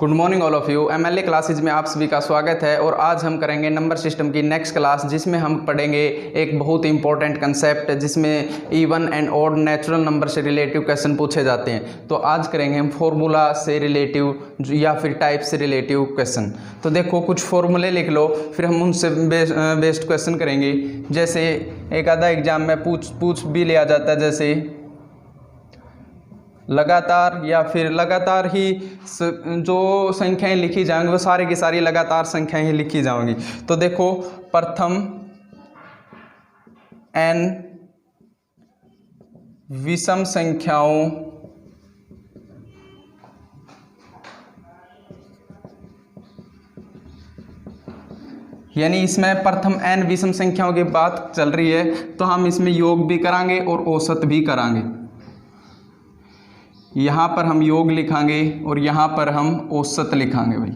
Good morning all of you. MLA classes में आप सभी का स्वागत है। और आज हम करेंगे नंबर सिस्टम की नेक्स्ट क्लास, जिसमें हम पढ़ेंगे एक बहुत इंपॉर्टेंट कंसेप्ट जिसमें even and odd natural number से रिलेटिव क्वेश्चन पूछे जाते हैं। तो आज करेंगे हम फॉर्मूला से रिलेटिव या फिर टाइप से रिलेटिव क्वेश्चन। तो देखो कुछ फॉर्मूले लिख लो, फिर हम उनसे बेस्ड क्वेश्चन करेंगे। जैसे एक आधा एग्जाम में पूछ भी लिया जाता है, जैसे लगातार या फिर लगातार ही जो संख्याएं लिखी जाएंगी वो सारी की सारी लगातार संख्याएं ही लिखी जाएंगी। तो देखो प्रथम n विषम संख्याओं यानी इसमें प्रथम n विषम संख्याओं की बात चल रही है, तो हम इसमें योग भी करांगे और औसत भी करांगे। यहाँ पर हम योग लिखांगे और यहाँ पर हम औसत लिखांगे। भाई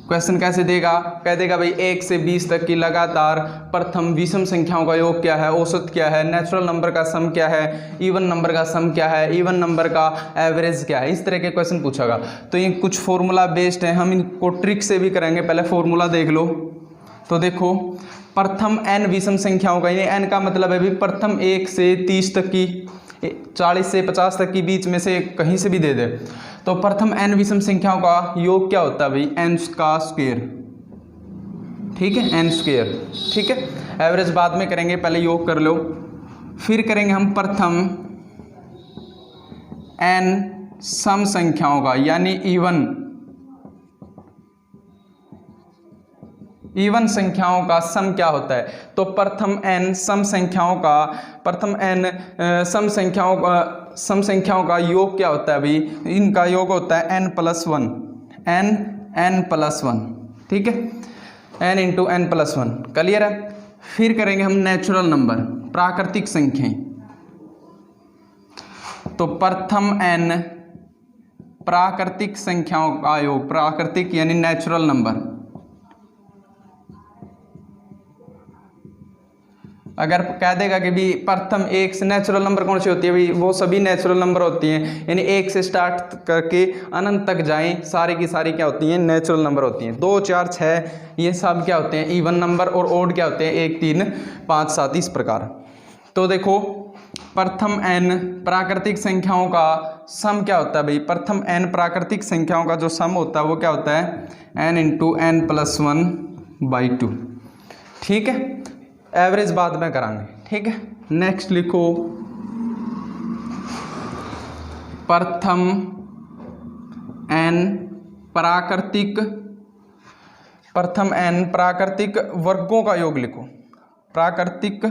क्वेश्चन कैसे देगा, कह देगा भाई 1 से 20 तक की लगातार प्रथम विषम संख्याओं का योग क्या है, औसत क्या है, नेचुरल नंबर का सम क्या है, इवन नंबर का सम क्या है, इवन नंबर का एवरेज क्या है। इस तरह के क्वेश्चन पूछेगा। तो ये कुछ फॉर्मूला बेस्ड है, हम इनको ट्रिक से भी करेंगे। पहले फॉर्मूला देख लो। तो देखो प्रथम n विषम संख्याओं का, यानी n का मतलब है भाई प्रथम 1 से 30 तक की, 40 से 50 तक की बीच में से कहीं से भी दे दे। तो प्रथम n विषम संख्याओं का योग क्या होता है भाई, n का स्क्वायर। ठीक है, n स्क्वायर। ठीक है, एवरेज बाद में करेंगे, पहले योग कर लो। फिर करेंगे हम प्रथम n सम संख्याओं का, यानी इवन संख्याओं का सम क्या होता है। तो प्रथम n सम संख्याओं का, प्रथम n सम संख्याओं का योग क्या होता है भाई, इनका योग होता है n+1, n+1। ठीक है, n इंटू n+1। क्लियर है। फिर करेंगे हम नेचुरल नंबर, प्राकृतिक संख्याएं। तो प्रथम n प्राकृतिक संख्याओं का योग, प्राकृतिक यानी नेचुरल नंबर। अगर कह देगा कि भी प्रथम 1 से नेचुरल नंबर कौन सी होती है भाई, वो सभी नेचुरल नंबर होती हैं, यानी 1 से स्टार्ट करके अनंत तक जाएं, सारी की सारी क्या होती हैं, नेचुरल नंबर होती हैं। 2, 4, 6 ये सब क्या होते हैं, इवन नंबर। और ओड क्या होते हैं, 1, 3, 5, 7 इस प्रकार। तो देखो प्रथम n प्राकृतिक संख्याओं का सम क्या होता है भाई, प्रथम n प्राकृतिक संख्याओं का जो सम होता है वो क्या होता है, n इंटू n+1/2। ठीक है, एवरेज बाद में करांगे। ठीक है, नेक्स्ट लिखो प्रथम n प्राकृतिक वर्गों का योग लिखो, प्राकृतिक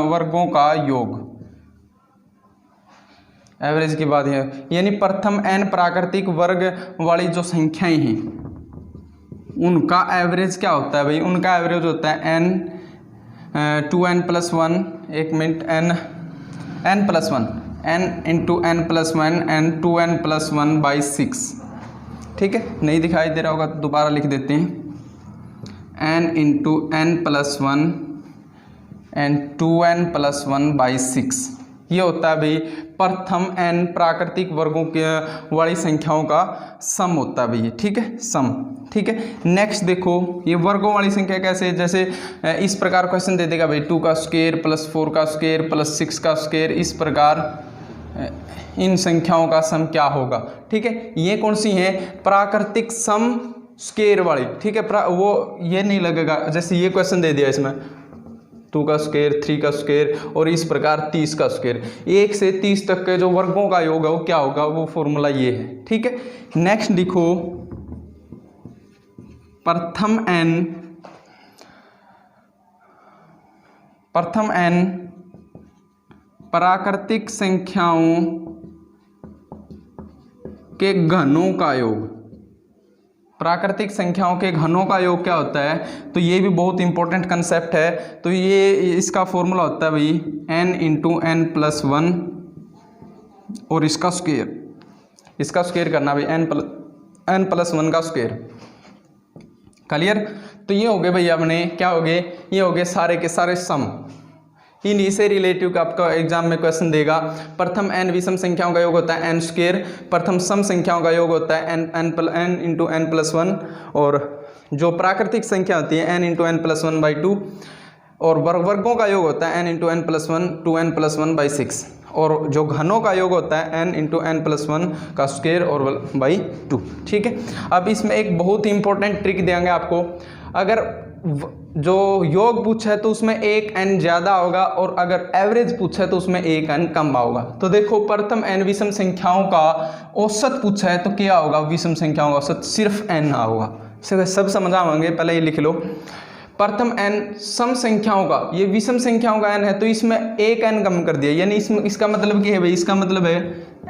वर्गों का योग। एवरेज की बात है, यानी प्रथम n प्राकृतिक वर्ग वाली जो संख्याएं हैं उनका एवरेज क्या होता है भाई, उनका एवरेज होता है n 2n+1, एक minute, n+1, n into n+1 n 2n+1/6। ठीक है, नहीं दिखाई दे रहा होगा तो दोबारा लिख देते हैं, n into n+1 n 2n+1/6। ये होता है भाई प्रथम n प्राकृतिक वर्गों के वाली संख्याओं का सम होता है भाई। ठीक है, सम। ठीक है, नेक्स्ट देखो ये वर्गों वाली संख्या कैसे है, जैसे इस प्रकार क्वेश्चन दे देगा भाई 2 का स्क्वायर +4 का स्क्वायर +6 का स्क्वायर। इस प्रकार इन संख्याओं का सम क्या होगा। ठीक है, ये कौन सी है, प्राकृतिक सम स्क्वायर वाली। ठीक है, वो ये नहीं लगेगा, जैसे ये क्वेश्चन दे दिया इसमें 2 का स्क्वायर, 3 का स्क्वायर और इस प्रकार 30 का स्क्वायर। 1 से 30 तक के जो वर्गों का योग है वो क्या होगा, वो फॉर्मूला ये है। ठीक है, नेक्स्ट लिखो प्रथम n प्राकृतिक संख्याओं के घनों का योग। प्राकृतिक संख्याओं के घनों का योग क्या होता है, तो ये भी बहुत इंपॉर्टेंट कंसेप्ट है। तो ये इसका फॉर्मूला होता है भाई n इंटू n+1 और इसका स्क्वायर करना भाई n+1 का स्क्वायर। क्लियर। तो ये हो गए भाई अपने क्या हो गए, ये हो गए सारे के सारे सम। इन्हीं से रिलेटिव का आपका एग्जाम में क्वेश्चन देगा। प्रथम n विषम संख्याओं का योग होता है n स्क्वायर, प्रथम सम संख्याओं का योग होता है n इंटू n प्लस 1, और जो प्राकृतिक संख्या होती है n इंटू n प्लस 1/2, और वर्गों का योग होता है n into n plus 1 2n plus 1/6, और जो घनों का योग होता है n इंटू n प्लस 1 का स्क्वायर और /2। ठीक है, अब इसमें एक बहुत ही इंपॉर्टेंट ट्रिक देंगे आपको। अगर जो योग पूछा है तो उसमें एक n ज़्यादा होगा, और अगर एवरेज पूछा है तो उसमें एक n कम होगा। तो देखो प्रथम n विषम संख्याओं का औसत पूछा है तो क्या होगा, विषम संख्याओं का औसत सिर्फ n होगा। सब समझावांगे, पहले ये लिख लो। प्रथम n सम संख्याओं का, ये विषम संख्याओं का n है तो इसमें एक n कम कर दिया, यानी इसमें इसका मतलब क्या है भाई, इसका मतलब है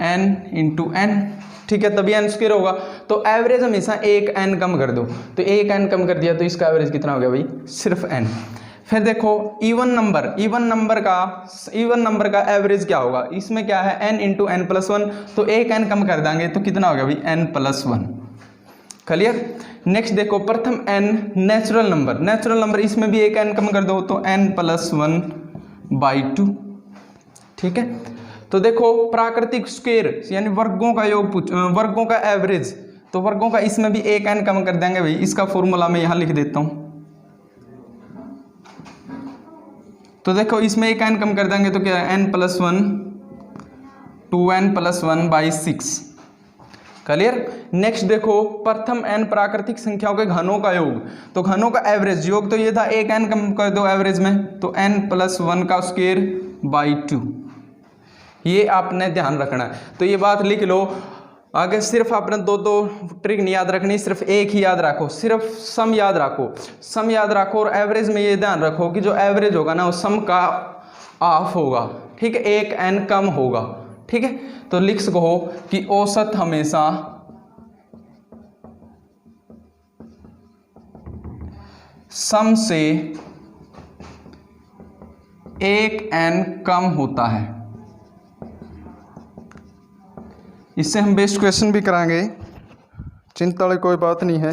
n इंटू n। ठीक है, तभी n स्क्वायर होगा। तो एवरेज हमेशा एक n कम कर दो, तो एक n कम कर दिया तो इसका एवरेज कितना हो गया भाई, सिर्फ n। फिर देखो इवन नंबर का एवरेज क्या होगा, इसमें क्या है n इंटू n प्लस 1, तो एक n कम कर देंगे तो कितना हो गया भाई, n प्लस 1। क्लियर। नेक्स्ट देखो प्रथम n नेचुरल नंबर, इसमें भी एक n कम कर दो तो n प्लस 1/2। ठीक है, तो देखो प्राकृतिक स्क्वायर यानी वर्गों का योग वर्गों का एवरेज, तो वर्गों का इसमें भी एक n कम कर देंगे भाई। इसका फॉर्मूला मैं यहाँ लिख देता हूँ। तो देखो इसमें एक n कम कर देंगे तो क्या है, n plus 1 2n plus 1/6। Clear. Next देखो प्रथम n प्राकृतिक संख्याओं के घनों का योग, तो घनों का एवरेज योग तो ये था, एक n कम कर दो एवरेज में तो n प्लस 1 का स्क्वायर /2। ये आपने ध्यान रखना है, तो ये बात लिख लो। आगे सिर्फ आपने दो ट्रिक नहीं याद रखनी, सिर्फ एक ही याद रखो, सिर्फ सम याद रखो और एवरेज में ये ध्यान रखो कि जो एवरेज होगा ना वो सम का हाफ होगा। ठीक है, एक n कम होगा। ठीक है, तो लिख सको कि औसत हमेशा सम से एक n कम होता है। इससे हम बेस्ट क्वेश्चन भी कराएंगे, चिंता वाली कोई बात नहीं है।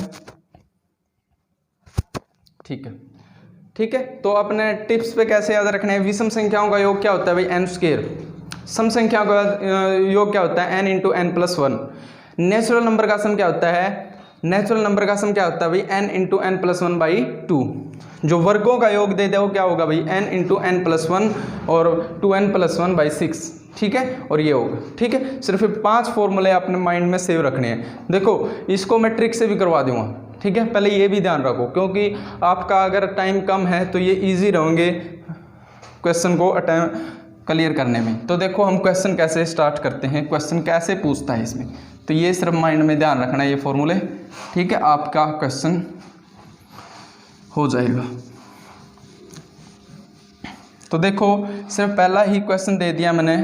ठीक है, तो अपने टिप्स पे कैसे याद रखना है। विषम संख्याओं का योग क्या होता है भाई, n स्क्वायर। सम संख्याओं का योग क्या होता है, n into n plus 1। Natural number का सम क्या होता है भाई, n इंटू n प्लस 1/2। जो वर्गों का योग दे दे वो क्या होगा भाई, n इंटू n प्लस 1 और 2n प्लस 1/6। ठीक है, और ये होगा। ठीक है, सिर्फ 5 फॉर्मूले अपने माइंड में सेव रखने हैं। देखो इसको मैं ट्रिक से भी करवा दूंगा। ठीक है, पहले ये भी ध्यान रखो क्योंकि आपका अगर टाइम कम है तो ये इजी रहेंगे क्वेश्चन को क्लियर करने में। तो देखो हम क्वेश्चन कैसे स्टार्ट करते हैं, क्वेश्चन कैसे पूछता है इसमें, तो ये सिर्फ माइंड में ध्यान रखना है ये फॉर्मूले। ठीक है, आपका क्वेश्चन हो जाएगा। तो देखो सिर्फ पहला ही क्वेश्चन दे दिया मैंने।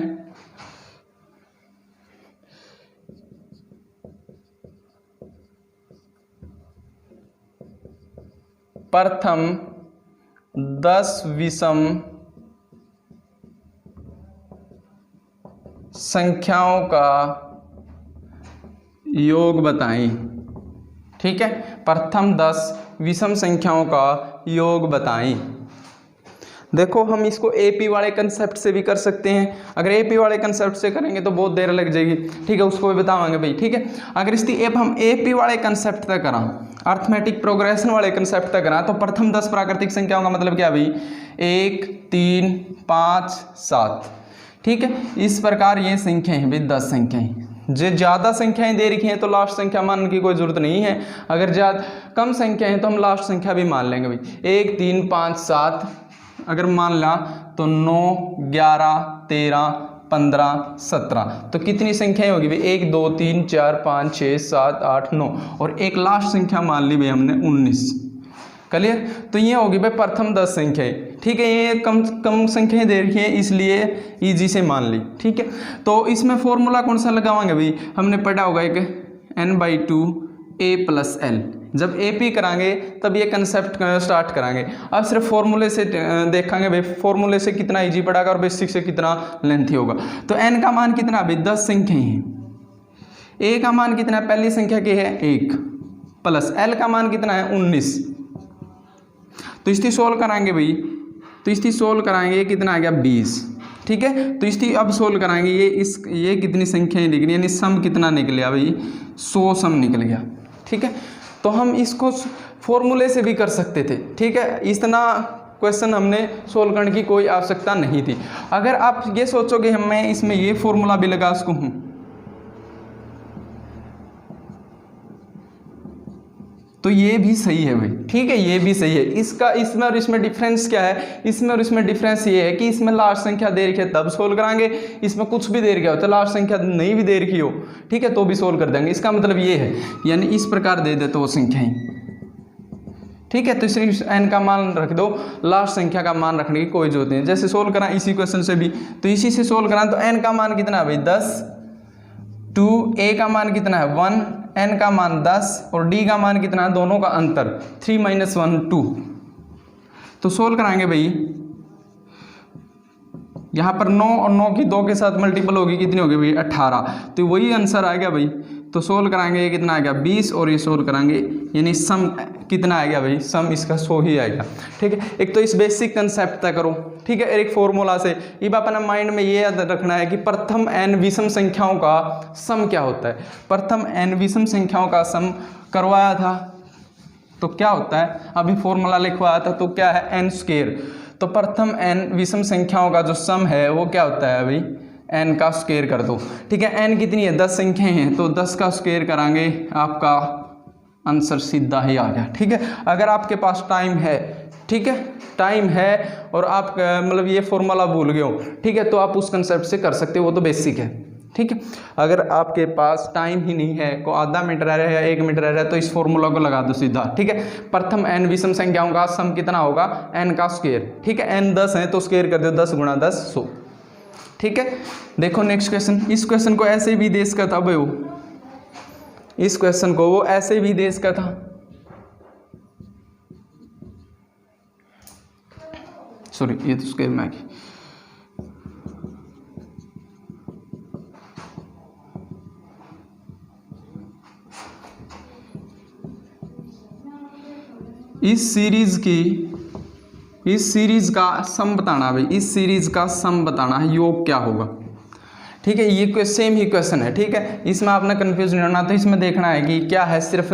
प्रथम 10 विषम संख्याओं का योग बताएं। ठीक है, प्रथम 10 विषम संख्याओं का योग बताएं। देखो हम इसको एपी वाले कंसेप्ट से भी कर सकते हैं। अगर एपी वाले कंसेप्ट से करेंगे तो बहुत देर लग जाएगी। ठीक है, उसको भी बतावांगे भाई। ठीक है, अगर इसकी एप हम एपी वाले कंसेप्ट तक करा, अर्थमेटिक प्रोग्रेशन वाले कंसेप्ट तक करा, तो प्रथम 10 प्राकृतिक संख्याओं का मतलब क्या भाई, 1 3 5 7। ठीक है, इस प्रकार ये संख्याएं हैं भाई, 10 संख्याएं। जो ज़्यादा संख्याएं दे रखी हैं तो लास्ट संख्या मानने की कोई ज़रूरत नहीं है। अगर ज़्यादा कम संख्या है तो हम लास्ट संख्या भी मान लेंगे भाई। 1 3 5 7 अगर मान ला तो 9 11 13 15 17, तो कितनी संख्याएं होगी भाई, 1 2 3 4 5 6 7 8 9 और एक लास्ट संख्या मान ली भाई हमने 19। क्लियर। तो ये होगी भाई प्रथम 10 संख्याएं। ठीक है, ये कम संख्याएं दे रखी हैं इसलिए इजी से मान ली। ठीक है, तो इसमें फॉर्मूला कौन सा लगावांगे भाई, हमने पढ़ा होगा एक n/2 a + l। जब AP करांगे तब ये कंसेप्ट स्टार्ट करांगे। अब सिर्फ फॉर्मूले से देखेंगे भाई, फॉर्मूले से कितना इजी पड़ेगा और बेसिक से कितना लेंथी होगा। तो n का मान कितना भाई, 10 संख्याएं हैं। a का मान कितना है, पहली संख्या की है 1 प्लस l का मान कितना है 19। तो इसकी सोल्व कराएंगे भाई, तो इसकी सोल्व कराएंगे, कितना आ गया 20। ठीक है, तो इसकी अब सोल्व कराएंगे, ये कितनी संख्याएं निकली, यानी सम कितना निकल गया भाई 100 सम निकल गया। ठीक है, तो हम इसको फॉर्मूले से भी कर सकते थे। ठीक है, इतना क्वेश्चन हमने सोल्व करने की कोई आवश्यकता नहीं थी। अगर आप ये सोचोगे मैं इसमें ये फॉर्मूला भी लगा सकूँ, तो ये भी सही है भाई। ठीक है, ये भी सही है। इसका इसमें और इसमें डिफरेंस क्या है, इसमें और इसमें डिफरेंस ये है कि इसमें लास्ट संख्या दे रखी है तब सोल्व कराएंगे, इसमें कुछ भी दे रखा हो तो लास्ट संख्या नहीं भी दे रखी हो, ठीक है, तो भी सोल्व कर देंगे। इसका मतलब ये है, यानी इस प्रकार दे दे तो वो संख्याएं, ठीक है, तो सिर्फ n का मान रख दो, लास्ट संख्या का मान रखने की कोई जरूरत नहीं। जैसे सोल्व करा इसी क्वेश्चन से भी, तो इसी से सोल्व करा तो n का मान कितना है भाई 10, 2, a का मान कितना है 1, n का मान 10 और d का मान कितना है, दोनों का अंतर 3 - 1 2। तो सोल्व कराएंगे भाई, यहाँ पर 9 और 9 की 2 के साथ मल्टीपल होगी, कितनी होगी भाई 18, तो वही आंसर आ गया भाई। तो सोल्व कराएंगे, ये कितना आ गया 20 और ये सोल्व कराएंगे, यानी सम कितना आ गया भाई, सम इसका 100 ही आएगा। ठीक है, एक तो इस बेसिक कंसेप्ट तक करो, ठीक है, एक फॉर्मूला से। अब अपना माइंड में ये याद रखना है कि प्रथम n विषम संख्याओं का सम क्या होता है। प्रथम n विषम संख्याओं का सम करवाया था तो क्या होता है, अभी फॉर्मूला लिखवाया था तो क्या है n²। तो प्रथम n विषम संख्याओं का जो सम है वो क्या होता है भाई, n का स्क्वायर कर दो। ठीक है, n कितनी है 10 संख्याएं हैं, तो 10 का स्क्वायर कराएंगे, आपका आंसर सीधा ही आ गया। ठीक है, अगर आपके पास टाइम है, ठीक है, टाइम है और आप मतलब ये फॉर्मूला भूल गए हो, ठीक है, तो आप उस कंसेप्ट से कर सकते हो, वो तो बेसिक है। ठीक है, अगर आपके पास टाइम ही नहीं है, को आधा मिनट रह रहा है या 1 मिनट रह रहा है, तो इस फॉर्मूला को लगा दो सीधा। ठीक है, प्रथम n विषम संख्याओं का सम कितना होगा, n का स्क्वायर। ठीक है, n 10 है तो स्क्वायर कर दो, 10 × 10 100। ठीक है, देखो नेक्स्ट क्वेश्चन। इस क्वेश्चन को ऐसे भी दे सकता था भाई, वो इस क्वेश्चन को वो ऐसे भी दे सकता था, सॉरी ये तो स्क्वायर में आ गई। इस सीरीज का सम बताना भाई, इस सीरीज का सम बताना है, योग क्या होगा। ठीक है, ये सेम ही क्वेश्चन है। ठीक है, इसमें आपने कंफ्यूज नहीं होना, तो इसमें देखना है कि क्या है, सिर्फ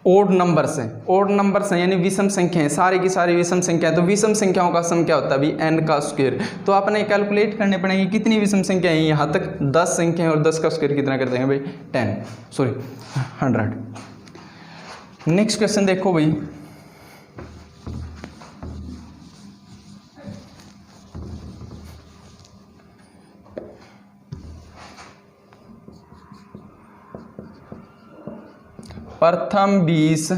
ओड नंबर्स हैं, ओड नंबर्स हैं यानी विषम संख्या है, सारी की सारी विषम संख्या है। तो विषम संख्याओं का सम क्या होता है अभी, n का स्क्वायर। तो आपने कैलकुलेट करने पड़ेंगे कितनी विषम संख्या है, यहाँ तक 10 संख्या है और 10 का स्क्वायर कितना कर देंगे भाई 100। नेक्स्ट क्वेश्चन देखो भाई, प्रथम 20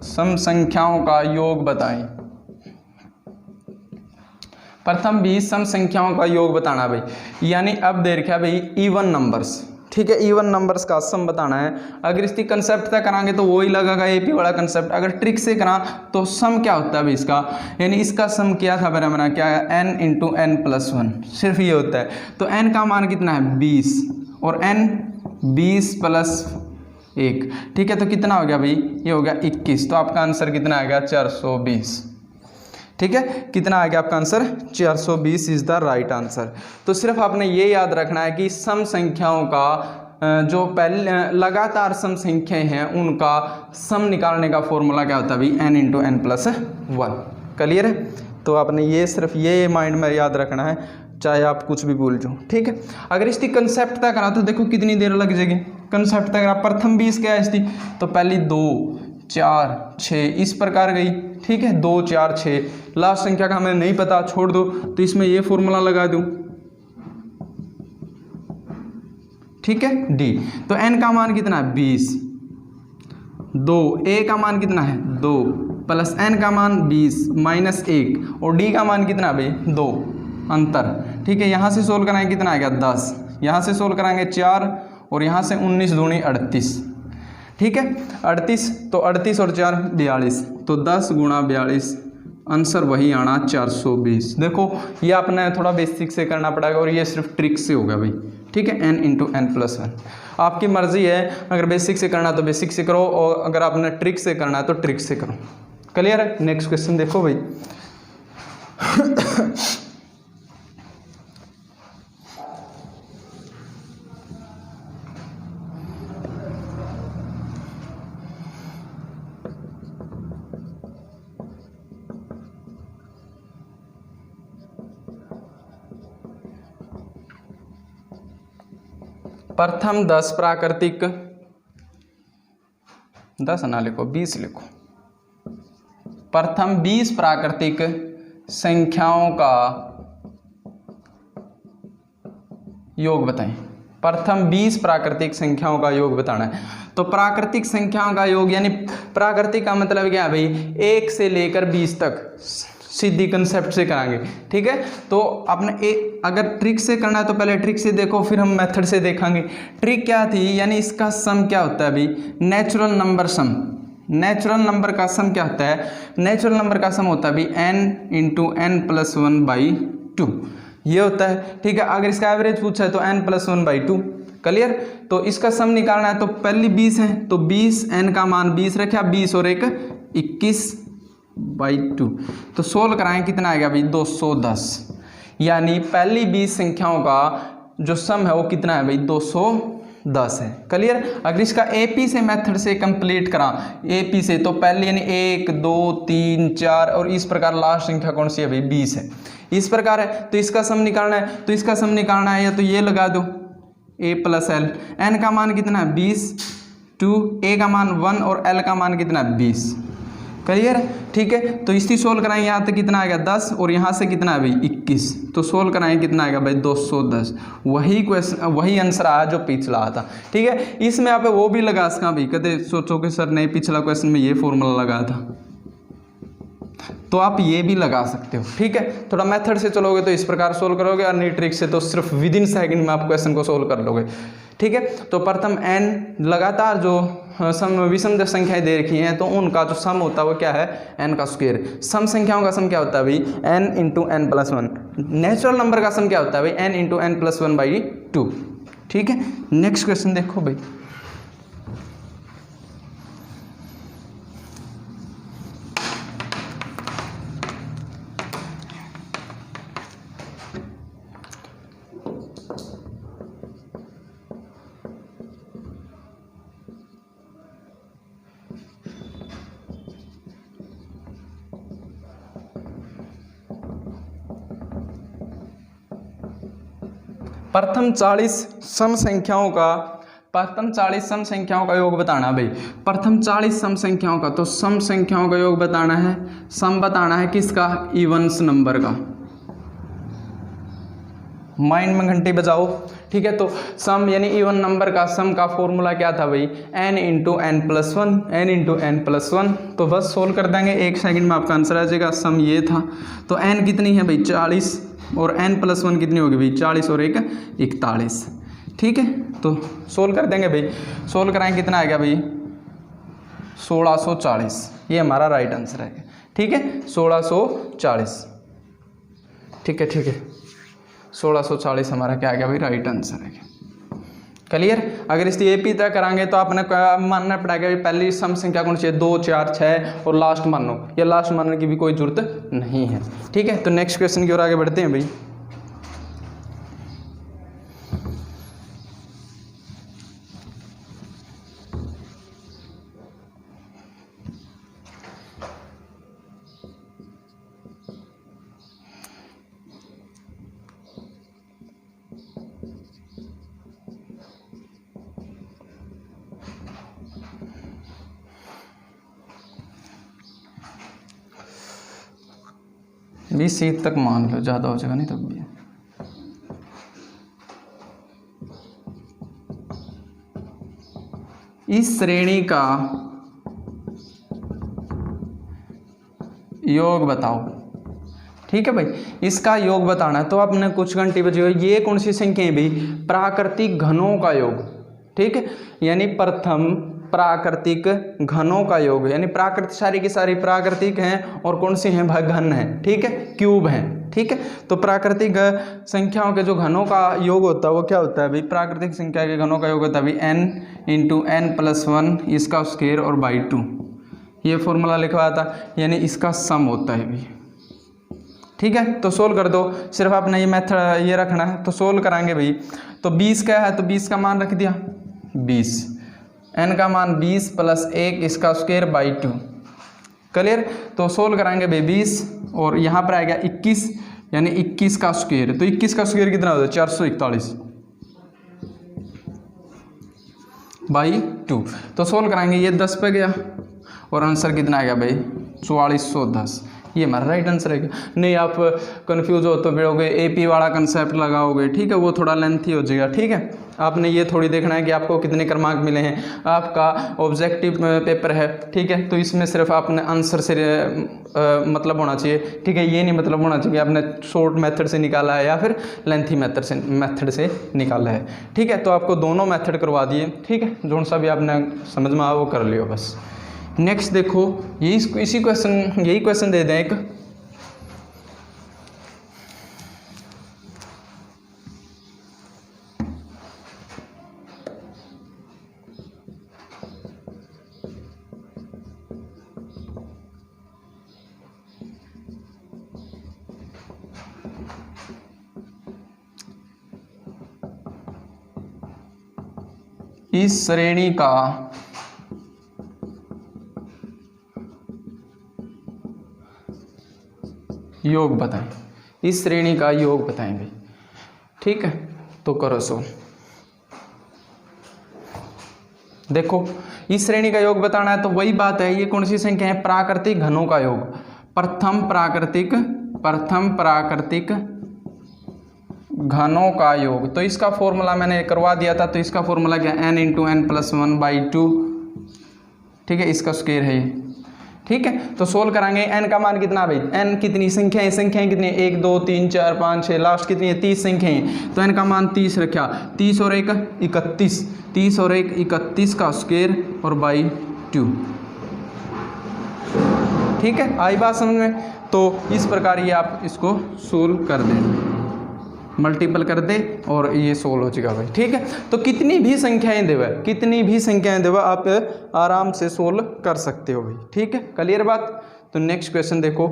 सम संख्याओं का योग बताएं। प्रथम 20 सम संख्याओं का योग बताना भाई, यानी अब दे रखा भाई इवन नंबर्स। ठीक है, इवन नंबर्स का सम बताना है। अगर इसकी कंसेप्ट तक कराएंगे तो वही लगेगा एपी वाला कंसेप्ट। अगर ट्रिक से करा तो सम क्या होता है भाई इसका, यानी इसका सम क्या था बराबर क्या है, n × n+1, सिर्फ ये होता है। तो n का मान कितना है 20 और n 20 + 1। ठीक है, तो कितना हो गया भाई, ये हो गया 21। तो आपका आंसर कितना आ गया 420। ठीक है, कितना आ गया आपका answer 420 is the right answer. तो सिर्फ आपने ये याद रखना है कि सम संख्याओं का जो पहले लगातार सम संख्याएं हैं उनका सम निकालने का फॉर्मूला क्या होता है भाई, n × n+1। क्लियर है, तो आपने ये सिर्फ ये माइंड में याद रखना है, चाहे आप कुछ भी भूल जाओ। ठीक है, अगर इसकी कंसेप्ट तक करा तो देखो कितनी देर लग जाएगी। कंसेप्ट तक करा, प्रथम 20 क्या है इसकी, तो पहली 2 4 6 इस प्रकार गई। ठीक है, 2 4 6, लास्ट संख्या का हमें नहीं पता, छोड़ दो, तो इसमें ये फॉर्मूला लगा दूं। ठीक है, d। तो n का मान कितना है 20, 2 a का मान कितना है 2 प्लस n का मान 20 -1 और d का मान कितना भाई 2 अंतर। ठीक है, यहाँ से सोल्व कराएंगे कितना आ गया 10, यहाँ से सोल्व कराएंगे 4 और यहाँ से 19 दूनी 38। ठीक है, 38, तो 38 और 4 42, तो 10 × 42 आंसर वही आना 420। देखो ये आपने थोड़ा बेसिक से करना पड़ेगा और ये सिर्फ ट्रिक से होगा भाई। ठीक है, n × n+1। आपकी मर्जी है, अगर बेसिक से करना है तो बेसिक से करो, और अगर आपने ट्रिक से करना है तो ट्रिक से करो। क्लियर है? नेक्स्ट क्वेश्चन देखो भाई। प्रथम 10 प्राकृतिक, 10 ना लिखो 20 लिखो, प्रथम 20 प्राकृतिक संख्याओं का योग बताएं। प्रथम 20 प्राकृतिक संख्याओं का योग बताना है। तो प्राकृतिक संख्याओं का योग यानी प्राकृतिक का मतलब क्या है भाई, 1 से लेकर 20 तक, सीधी कंसेप्ट से कराएंगे। ठीक है, तो आपने अगर ट्रिक से करना है तो पहले ट्रिक से देखो, फिर हम मेथड से देखेंगे। ट्रिक क्या थी, यानी इसका सम क्या होता है भाई, नेचुरल नंबर सम। नेचुरल नंबर का सम क्या होता है, नेचुरल नंबर का सम होता है भाई n इंटू एन प्लस 1/2, ये होता है। ठीक है, अगर इसका एवरेज पूछा है तो n प्लस 1/2। क्लियर? तो इसका सम निकालना है तो पहली 20 है, तो 20 n का मान 20 रखा, 20 और 1 21/2। तो सोल्व कराएं, कितना आएगा भाई 210। यानी पहली 20 संख्याओं का जो सम है वो कितना है भाई 210 है। क्लियर? अगर इसका एपी से मेथड से कंप्लीट करा, एपी से, तो पहले यानी 1 2 3 4 और इस प्रकार लास्ट संख्या कौन सी है भाई 20 है, इस प्रकार है। तो इसका सम निकालना है, तो इसका सम निकालना है या तो ये लगा दो a प्लस एल, एन का मान कितना है 20, 2, a का मान 1 और l का मान कितना है 20। क्लियर? ठीक है, तो इसकी सोल्व कराएं, यहाँ तक कितना आएगा 10 और यहाँ से कितना है भाई 21। तो सोल्व कराएं, कितना आएगा भाई 210। वही क्वेश्चन, वही आंसर आया जो पिछला आता। ठीक है, इसमें आप वो भी लगा सका भाई, कदे सोचो कि सर नहीं पिछला क्वेश्चन में ये फॉर्मूला लगा था, तो आप ये भी लगा सकते हो। ठीक है, थोड़ा मेथड से चलोगे तो इस प्रकार सोल्व करोगे, और नई ट्रिक से तो सिर्फ विद इन सेकंड में आप क्वेश्चन को सोल्व कर लोगे। ठीक है, तो प्रथम n लगातार जो सम विषम संख्याएं दे रखी हैं तो उनका जो सम होता है वो क्या है n का स्क्वायर। सम संख्याओं का सम क्या होता है भाई n into n plus 1। Natural number का सम क्या होता है भाई n इंटू एन प्लस 1/2। ठीक है, नेक्स्ट क्वेश्चन देखो भाई। प्रथम 40 सम संख्याओं का योग बताना भाई। प्रथम 40 सम संख्याओं का, तो सम संख्याओं का योग बताना है, सम बताना है किसका, इवन्स नंबर का। माइंड में घंटी बजाओ। ठीक है, तो सम यानी इवन नंबर का सम का फॉर्मूला क्या था भाई n into n plus 1, n into n plus 1। तो बस सोल्व कर देंगे, 1 सेकंड में आपका आंसर आ जाएगा। सम ये था, तो n कितनी है भाई 40 और n प्लस 1 कितनी होगी भाई 40 और 1 41। ठीक है, तो सोल्व कर देंगे भाई। सोल्व कराएं, कितना आएगा भाई 1640, ये हमारा राइट आंसर है। ठीक है, 1640। ठीक है, ठीक है, 1640 हमारा क्या आ गया भाई राइट आंसर है। क्लियर? अगर इसकी एपी तक कराएंगे तो आपने मानना पड़ेगा भाई पहली सम संख्या कौन सी है 2 4 6 और लास्ट मानो, या लास्ट मानने की भी कोई जरूरत नहीं है। ठीक है, तो नेक्स्ट क्वेश्चन की ओर आगे बढ़ते हैं भाई। बीस सीट तक मान लो, ज़्यादा हो जाएगा नहीं तब भी। इस श्रेणी का योग बताओ। ठीक है भाई, इसका योग बताना है, तो आपने कुछ घंटे बचे हुए। ये कौन सी संख्या है भाई प्राकृतिक घनों का योग। ठीक है, यानी प्रथम प्राकृतिक घनों का योग, यानी प्राकृतिक सारी की सारी प्राकृतिक हैं और कौन सी हैं भाई घन हैं। ठीक है, क्यूब हैं। ठीक है। तो प्राकृतिक संख्याओं के जो घनों का योग होता है वो क्या होता है भाई, प्राकृतिक संख्या के घनों का योग होता है भाई n इंटू n प्लस 1 इसका स्क्वायर और बाई 2, ये फॉर्मूला लिखवाया था, यानी इसका सम होता है भाई, ठीक है। तो सोल्व कर दो, सिर्फ आपने ये मेथड ये रखना है। तो सोल्व कराएंगे भाई, तो 20 क्या है, तो 20 का मान रख दिया 20, n का मान 20 प्लस 1 इसका स्क्वायर बाई 2, क्लियर। तो सोल्व कराएंगे भाई 20 और यहाँ पर आएगा 21, यानी 21 का स्क्वायर, तो 21 का स्क्वायर कितना होता है 441 बाई 2। तो सोल्व कराएंगे, ये 10 पे गया और आंसर कितना आएगा भाई 4410, ये हमारा राइट आंसर है। नहीं आप कंफ्यूज हो तो फिरोगे एपी वाला कंसेप्ट लगाओगे, ठीक है, वो थोड़ा लेंथी हो जाएगा, ठीक है। आपने ये थोड़ी देखना है कि आपको कितने क्रमांक मिले हैं, आपका ऑब्जेक्टिव पेपर है, ठीक है। तो इसमें सिर्फ आपने आंसर से मतलब होना चाहिए, ठीक है, ये नहीं मतलब होना चाहिए आपने शॉर्ट मेथड से निकाला है या फिर लेंथी मेथड से निकाला है, ठीक है। तो आपको दोनों मेथड करवा दिए, ठीक है, जो सा भी आपने समझ में आया वो कर लियो बस। नेक्स्ट देखो, यही क्वेश्चन दे दें एक, इस श्रेणी का योग बताएं, इस श्रेणी का योग बताएं भाई, ठीक है। तो करो सो, देखो इस श्रेणी का योग बताना है तो वही बात है, ये कौन सी संख्या है, प्राकृतिक घनों का योग, प्रथम प्राकृतिक घनों का योग। तो इसका फॉर्मूला मैंने करवा दिया था, तो इसका फॉर्मूला क्या है, n into n plus 1 by 2, ठीक है, इसका स्क्वायर है ये, ठीक है। तो सोल्व कराएंगे, n का मान कितना भाई, n कितनी संख्याएं कितनी, 1 2 3 4 5 6, लास्ट कितनी है 30 संख्याएं, तो n का मान 30 रखा, 30 और 1 31, 30 और 1 31 का स्क्वायर और बाई 2, ठीक है। आई बात समझ में। तो इस प्रकार ये आप इसको सोल्व कर दें, मल्टीपल कर दे और ये सोल्व हो जाएगा भाई, ठीक है। तो कितनी भी संख्याएं देवा आप आराम से सोल्व कर सकते हो भाई, ठीक है, क्लियर बात। तो नेक्स्ट क्वेश्चन देखो,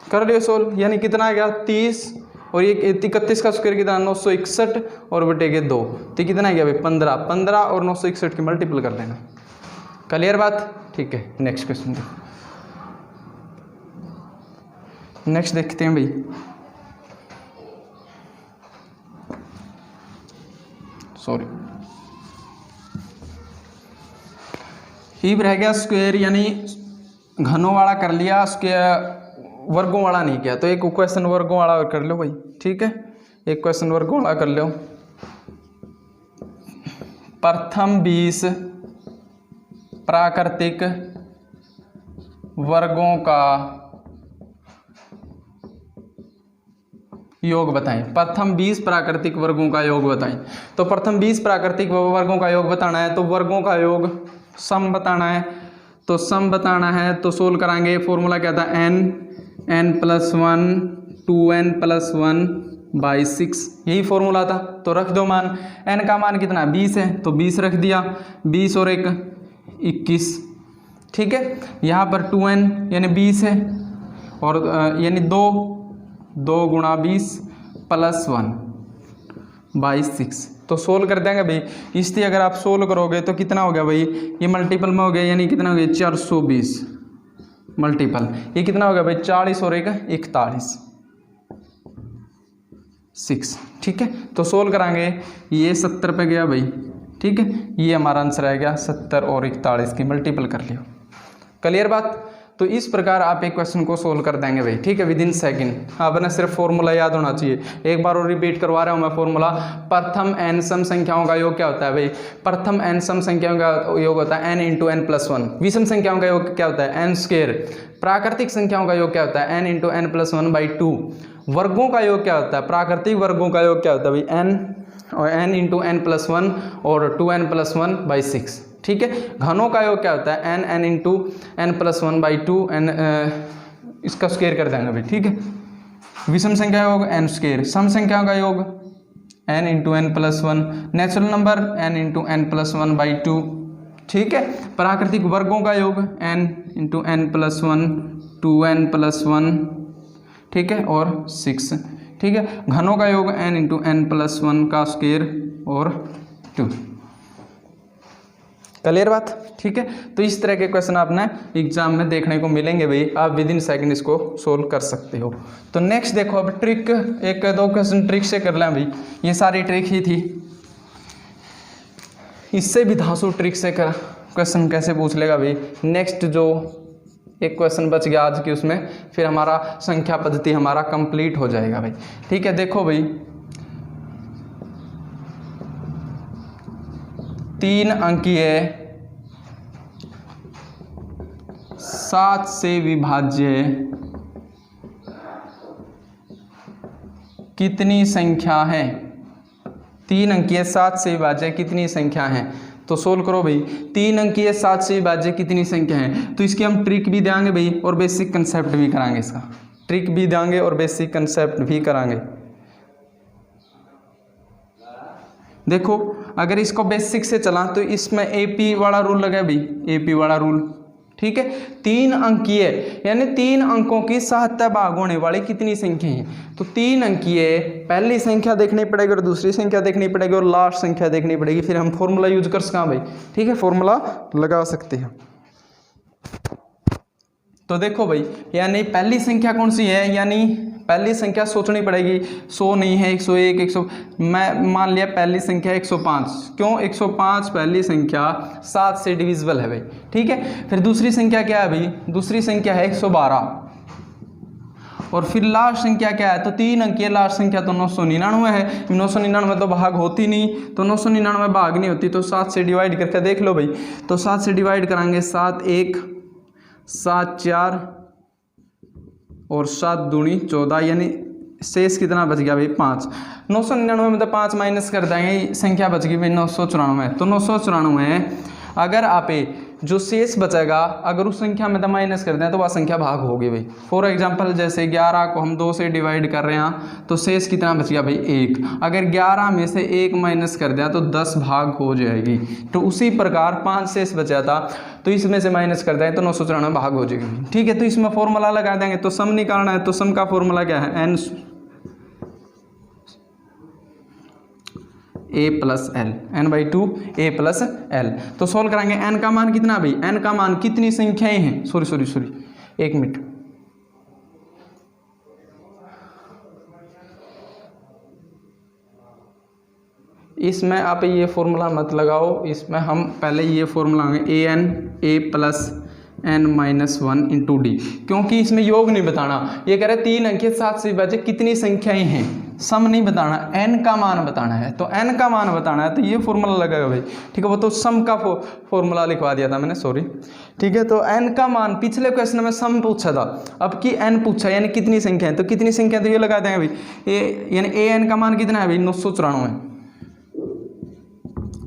कर लियो सोल्व, यानी कितना आ गया 30 और ये 31 का स्क्वायर कितना 961 और बटे के 2, तो कितना आ गया भाई 15 और 961 की मल्टीपल कर देना, क्लियर बात, ठीक है। नेक्स्ट क्वेश्चन देखो, नेक्स्ट देखते हैं भाई, सॉरी ही रह गया स्क्वायर, यानी घनों वाला कर लिया, स्क्वायर वर्गों वाला नहीं किया। तो एक क्वेश्चन वर्गों वाला कर लो भाई, ठीक है, एक क्वेश्चन वर्गों वाला कर लो। प्रथम 20 प्राकृतिक वर्गों का योग बताएं, प्रथम 20 प्राकृतिक वर्गों का योग बताएं। तो प्रथम 20 प्राकृतिक वर्गों का योग बताना है, तो वर्गों का योग सम बताना है, तो सम बताना है तो सोल्व कराएंगे। फॉर्मूला क्या था, n plus 1 2n plus 1 by 6, यही फॉर्मूला था। तो रख दो मान, n का मान कितना 20 है, तो 20 रख दिया, 20 और 1 21, ठीक है। यहाँ पर 2n यानी 20 है और यानी 2 गुणा 20 प्लस 1 बाई 6। तो सोल्व कर देंगे भाई, इसलिए अगर आप सोल्व करोगे तो कितना हो गया भाई, ये मल्टीपल में हो गया, यानी कितना हो गया 420 मल्टीपल, ये कितना हो गया भाई 40 और 1 41 6, ठीक है। तो सोल्व कराएंगे, ये 70 पे गया भाई, ठीक है, ये हमारा आंसर आ गया 70 और 41 की मल्टीपल कर लियो, क्लियर बात। तो इस प्रकार आप एक क्वेश्चन को सोल्व कर देंगे भाई, ठीक है, विद इन सेकेंड। आपने सिर्फ फॉर्मूला याद होना चाहिए, एक बार और रिपीट करवा रहा हूँ मैं फॉर्मूला। प्रथम n सम संख्याओं का योग क्या होता है भाई, प्रथम n सम संख्याओं का योग होता है n इंटू n प्लस 1। विषम संख्याओं का योग क्या होता है n स्क्वायर। प्राकृतिक संख्याओं का योग क्या होता है n into n plus 1 by 2। वर्गों का योग क्या होता है, प्राकृतिक वर्गों का योग क्या होता है भाई n और n इंटू n प्लस 1 और 2n प्लस 1 बाई 6, ठीक है। घनों का योग क्या होता है n into n plus 1 by 2 n, इसका स्क्वायर कर देंगे भाई, ठीक है। विषम संख्या का योग n स्क्वायर, सम संख्याओं का योग n into n plus one, natural number n into n plus one by two, ठीक है। प्राकृतिक वर्गों का योग n into n plus one, 2n plus one, ठीक है, और 6, ठीक है। घनों का योग n into n plus one का स्क्वायर और 2। क्लियर बात, ठीक है। तो इस तरह के क्वेश्चन आपने एग्जाम में देखने को मिलेंगे भाई, आप विद इन सेकंड इसको सोल्व कर सकते हो। तो नेक्स्ट देखो, अब ट्रिक, एक दो क्वेश्चन ट्रिक से कर लें भाई, ये सारी ट्रिक ही थी। इससे भी धांसू ट्रिक से कर क्वेश्चन कैसे पूछ लेगा भाई। नेक्स्ट जो एक क्वेश्चन बच गया आज की, उसमें फिर हमारा संख्या पद्धति हमारा कंप्लीट हो जाएगा भाई, ठीक है। देखो भाई, 3 अंकीय 7 से विभाज्य कितनी संख्या है? 3 अंकीय 7 से विभाज्य कितनी संख्या है? तो सोल्व करो भाई। 3 अंकीय 7 से विभाज्य कितनी संख्या है? तो इसकी हम ट्रिक भी देंगे भाई और बेसिक कंसेप्ट भी कराएंगे। इसका ट्रिक भी देंगे और बेसिक कंसेप्ट भी कराएंगे। देखो, अगर इसको बेसिक से चला तो इसमें एपी वाला रूल लगा भाई, एपी वाला रूल, ठीक है। 3 अंकीय यानी 3 अंकों की 7 भाग होने वाली कितनी संख्या है? तो 3 अंकीय पहली संख्या देखनी पड़ेगी और दूसरी संख्या देखनी पड़ेगी और लास्ट संख्या देखनी पड़ेगी, फिर हम फॉर्मूला यूज कर सकें भाई, ठीक है, फॉर्मूला लगा सकते हैं। तो देखो भाई, यानी पहली संख्या कौन सी है? यानी पहली संख्या सोचनी पड़ेगी, 100 नहीं है, 101, 100, मैं मान लिया पहली संख्या 105। क्यों 105? पहली संख्या 7 से डिविजिबल है भाई, ठीक है। फिर दूसरी संख्या क्या है भाई? दूसरी संख्या है 112। और फिर लास्ट संख्या क्या है? तो 3 अंकीय लास्ट संख्या तो 999 है। 999 तो भाग होती नहीं, तो 999 भाग नहीं होती, तो 7 से डिवाइड करके देख लो भाई। तो 7 से डिवाइड कराएंगे, 7 1, 7 4 और 7 दूनी 14, यानी शेष कितना बच गया भाई? 5। 999 में तो 5 माइनस कर देंगे, संख्या बच गई भाई 994। तो 994 अगर आप जो शेष बचेगा अगर उस संख्या में तो माइनस कर दें तो वह संख्या भाग होगी भाई। फॉर एग्जांपल जैसे 11 को हम 2 से डिवाइड कर रहे हैं तो शेष कितना बच गया भाई? 1। अगर 11 में से 1 माइनस कर दिया तो 10 भाग हो जाएगी। तो उसी प्रकार 5 शेष बचा था तो इसमें से माइनस कर दें तो 994 भाग हो जाएगी, ठीक है। तो इसमें फॉर्मूला लगा देंगे। तो सम निकालना है तो सम का फॉर्मूला क्या है? n a plus L, n/2 a plus L. तो सोल्व कराएंगे। n का मान कितना भाई? n का मान कितनी संख्याएं हैं? सॉरी 1 मिनट, इसमें आप ये फॉर्मूला मत लगाओ, इसमें हम पहले ये फॉर्मूला लगाएंगे an a plus n-1 into D, क्योंकि इसमें योग नहीं बताना। ये कह रहे 3 अंकीय 7 से विभाज्य कितनी संख्याएं हैं, सम नहीं बताना, n का मान बताना है। तो n का मान बताना है तो ये फॉर्मूला लगेगा भाई, ठीक है। वो तो सम का फॉर्मूला लिखवा दिया था मैंने, सॉरी, ठीक है। तो n का मान पिछले क्वेश्चन में सम पूछा था, अब की n पूछा यानी कितनी संख्या है। तो कितनी संख्या तो ये लगा देंगे भाई, यानी an का मान कितना है भाई? 994।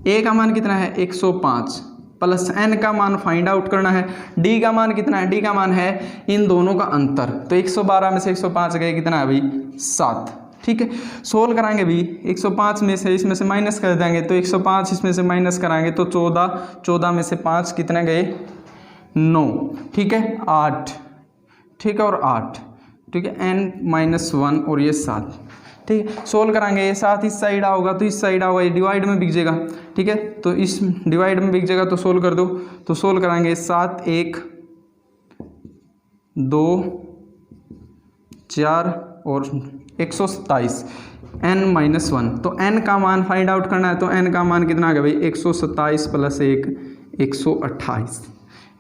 a का मान कितना है? 105 प्लस n का मान फाइंड आउट करना है। d का मान कितना है? d का मान है इन दोनों का अंतर। तो 112 में से 105 गए कितना है भाई? 7, ठीक है। सोल्व कराएंगे भी 105 में से इसमें से माइनस कर देंगे तो 105 इसमें से माइनस कराएंगे तो 14 में से 5 कितने गए? 9, ठीक है, 8, ठीक है, और 8, ठीक है, n-1 और ये 7, ठीक है। सोल्व कराएंगे, ये 7 इस साइड आओगा तो इस साइड आओगा, ये डिवाइड में बिक जाएगा, ठीक है। तो इस डिवाइड में बिक जाएगा तो सोल्व कर दो। तो सोल्व कराएंगे 7 1 2 4 और 127 n-1। तो n का मान फाइंड आउट करना है तो n का मान कितना आ गया भाई? 127 प्लस 1 128,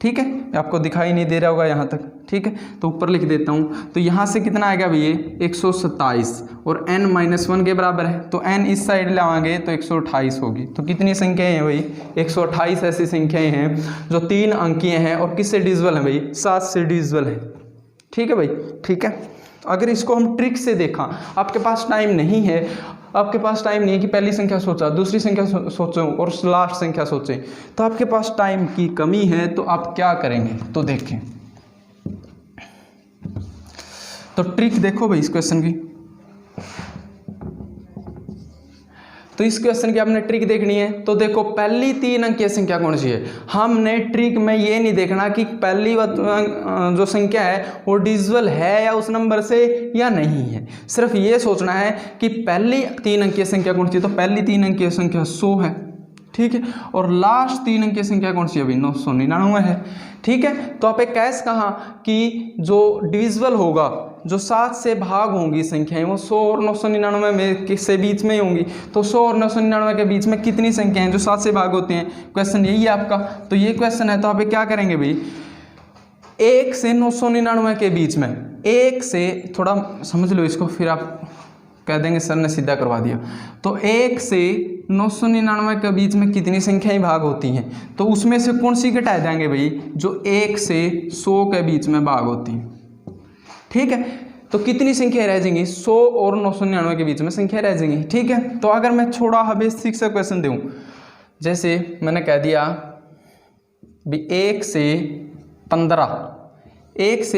ठीक है। आपको दिखाई नहीं दे रहा होगा यहाँ तक, ठीक है। तो ऊपर लिख देता हूँ। तो यहाँ से कितना आएगा भाई? ये 127 और n-1 के बराबर है तो n इस साइड लाएंगे तो 128 होगी। तो कितनी संख्याएं हैं भाई? 128 ऐसी संख्याएं हैं जो 3 अंकीय हैं और किससे डिविजिबल है भाई? 7 से डिविजिबल है, ठीक है भाई, ठीक है। अगर इसको हम ट्रिक से देखा, आपके पास टाइम नहीं है, आपके पास टाइम नहीं है कि पहली संख्या सोचा, दूसरी संख्या सोचो और लास्ट संख्या सोचें, तो आपके पास टाइम की कमी है, तो आप क्या करेंगे? तो देखें, तो ट्रिक देखो भाई इस क्वेश्चन की, तो इस क्वेश्चन की आपने ट्रिक देखनी है। तो देखो पहली 3 अंकीय संख्या कौन सी है, हमने ट्रिक में ये नहीं देखना कि पहली जो संख्या है वो डिविजिबल है या उस नंबर से या नहीं है, सिर्फ ये सोचना है कि पहली 3 अंकीय संख्या कौन सी है। तो पहली 3 अंकीय संख्या 100 है, ठीक है, और लास्ट 3 अंकीय संख्या कौन सी है भाई, 999 है, ठीक है। तो आप एक कैस कहा कि जो डिविजिबल होगा, जो 7 से भाग होंगी संख्याएं वो 100 और 999 में से बीच में ही होंगी। तो 100 और 999 के बीच में कितनी संख्याएं जो 7 से भाग होती हैं, क्वेश्चन यही है आपका। तो ये क्वेश्चन है, तो आप क्या करेंगे भाई, 1 से 999 के बीच में, 1 से, थोड़ा समझ लो इसको, फिर आप कह देंगे सर ने सीधा करवा दिया। तो 1 से 999 के बीच में कितनी संख्याएं भाग होती हैं, तो उसमें से कौन सी घटा देंगे भाई, जो 1 से 100 के बीच में भाग होती हैं, ठीक है। तो कितनी संख्या रह जाएंगी, 100 और 999 के बीच में संख्या रह जाएंगी, ठीक है। तो अगर मैं थोड़ा बेसिक से क्वेश्चन दूं, जैसे मैंने कह दिया भी 1 से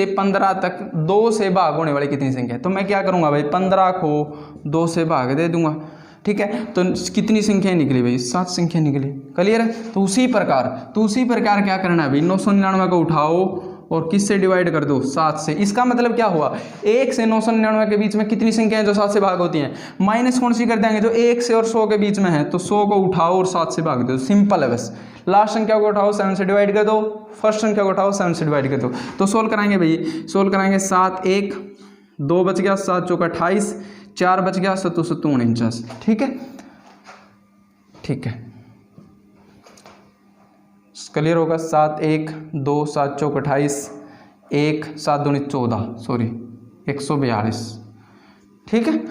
15 तक 2 से भाग होने वाली कितनी संख्या है, तो मैं क्या करूंगा भाई, 15 को 2 से भाग दे दूंगा, ठीक है। तो कितनी संख्या निकली भाई, 7 संख्या निकली, क्लियर है। तो उसी प्रकार क्या करना है भाई, 999 को उठाओ और किससे डिवाइड कर दो, 7 से। इसका मतलब क्या हुआ, 1 से 999 के बीच में कितनी संख्या है जो 7 से भाग होती हैं, माइनस कौन सी कर देंगे, जो 1 से और 100 के बीच में है, तो 100 को उठाओ और 7 से भाग दो, सिंपल है बस। लास्ट संख्या को उठाओ 7 से डिवाइड कर दो, फर्स्ट संख्या को उठाओ 7 से डिवाइड कर दो। तो सोल्व कराएंगे भाई, सोल्व कराएंगे, 7 1 2 बच गया, 7 चौका 28, 4 बच गया, 7 7 49, ठीक है, ठीक है, क्लियर होगा। 7 1 2 7 चौक 28, 1 7 2 14, सॉरी 142, ठीक है।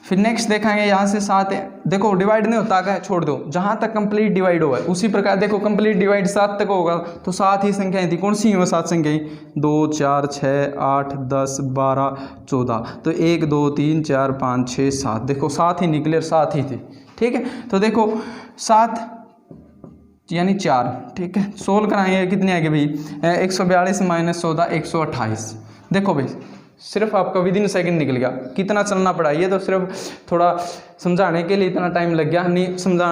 फिर नेक्स्ट देखेंगे, यहाँ से 7 देखो डिवाइड नहीं होता क्या, छोड़ दो, जहाँ तक कंप्लीट डिवाइड हुआ है उसी प्रकार देखो कंप्लीट डिवाइड 7 तक होगा, तो 7 ही संख्याएं थी, कौन सी है वो 7 संख्याएं, 2 4 6 8 10 12 14, तो 1 2 3 4 5 6 7, देखो 7 ही निकले, 7 ही थी, ठीक है। तो देखो 7 यानी 4, ठीक है। सोल्व कराएंगे, कितने आएंगे भाई, 142 माइनस 14 128, देखो भाई सिर्फ आपका विद इन सेकेंड निकल गया, कितना चलना पड़ा, ये तो सिर्फ थोड़ा समझाने के लिए इतना टाइम लग गया, नहीं समझा।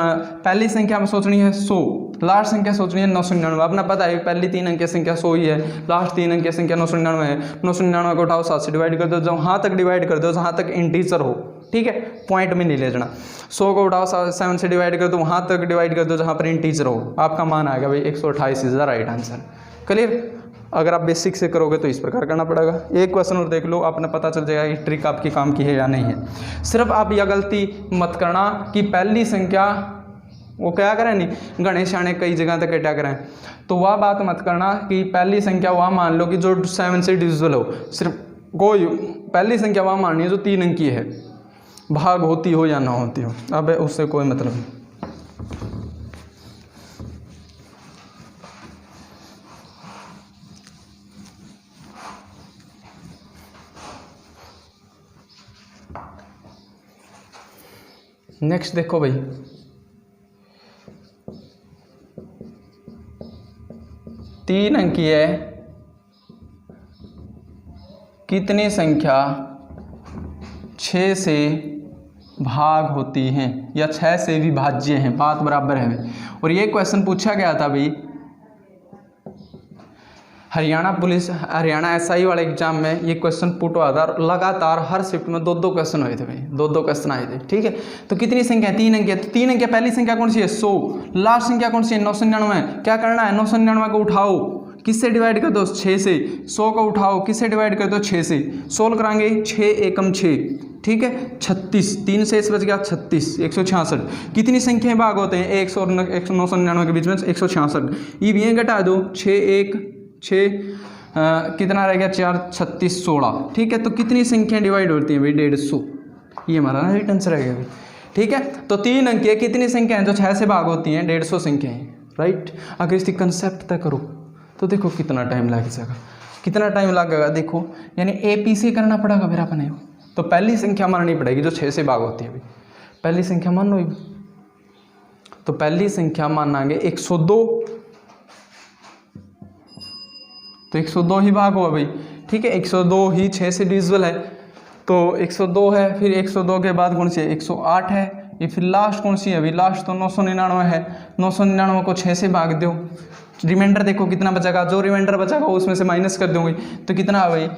पहली संख्या में सोचनी है 100, लास्ट संख्या सोचनी है 999, अपना पता है पहली 3 अंकीय संख्या 100 ही है, लास्ट 3 अंकीय संख्या 999 है, 999 को उठाओ 7 से डिवाइड कर दो, जहाँ तक डिवाइड कर दो जहाँ तक इंटीजर हो, ठीक है, पॉइंट में नहीं ले जाना। 100 को उठाओ 7 से डिवाइड कर दो, वहाँ तक डिवाइड कर दो जहाँ पर इंटीजर हो, आपका मान आएगा भाई 128 is the right answer, clear. अगर आप बेसिक से करोगे तो इस प्रकार करना पड़ेगा। एक क्वेश्चन और देख लो, आपने पता चल जाएगा कि ट्रिक आपकी काम की है या नहीं है। सिर्फ आप यह गलती मत करना कि पहली संख्या वो क्या करें, नहीं गणेश आने कई जगह तक क्या करें, तो वह बात मत करना कि पहली संख्या वह मान लो कि जो 7 से डिविजिबल हो, सिर्फ कोई पहली संख्या वह माननी है जो 3 अंकीय है, भाग होती हो या ना होती हो, अब उससे कोई मतलब नहीं। नेक्स्ट देखो भाई, तीन अंकीय कितनी संख्या 6 से भाग होती हैं या 6 से विभाज्य हैं, बात बराबर है। और ये क्वेश्चन पूछा गया था भाई हरियाणा एसआई वाले एग्जाम में, ये क्वेश्चन पुट हुआ था, लगातार हर शिफ्ट में 2-2 क्वेश्चन हुए थे भाई, 2-2 क्वेश्चन आए थे, ठीक है। तो कितनी संख्या, 3 अंकीय, तो 3 अंकीय पहली संख्या कौन सी है 100, लास्ट संख्या कौन सी है 999, क्या करना है 999 को उठाओ, किससे डिवाइड कर दो 6 से, 100 को उठाओ किससे डिवाइड कर दो 6 से, सोल्व कराएंगे 6 एकम 6, ठीक है, 36, 3 से इस बच गया 36, 166, कितनी संख्याएं भाग होते हैं 100 और 999 के बीच में 166, ये भी घटा दो 6 1 6 कितना रह गया 4 36 16, ठीक है। तो कितनी संख्याएं डिवाइड होती हैं भाई 150, ये हमारा राइट आंसर रहेगा भाई, ठीक है। तो 3 अंकीय कितनी संख्याएं जो 6 से भाग होती हैं 150 संख्याएं, राइट। अगर इसकी कंसेप्ट तय करो तो देखो कितना टाइम लग जाएगा, कितना टाइम लगेगा देखो, यानी APC करना पड़ेगा फिर अपने। तो पहली संख्या माननी पड़ेगी जो 6 से भाग होती है भाई, पहली संख्या मान लो, तो पहली संख्या मानांगे 102, तो 102 ही भाग हुआ भाई, ठीक है। 102 ही 6 से डिविजिबल है, तो 102 है, फिर 102 के बाद कौन सी है 108 है, ये फिर लास्ट कौन सी है अभी, लास्ट तो 999 है, 999 को 6 से भाग दो, रिमाइंडर देखो कितना बचेगा, जो रिमाइंडर बचेगा उसमें से माइनस कर दोगे तो कितना है भाई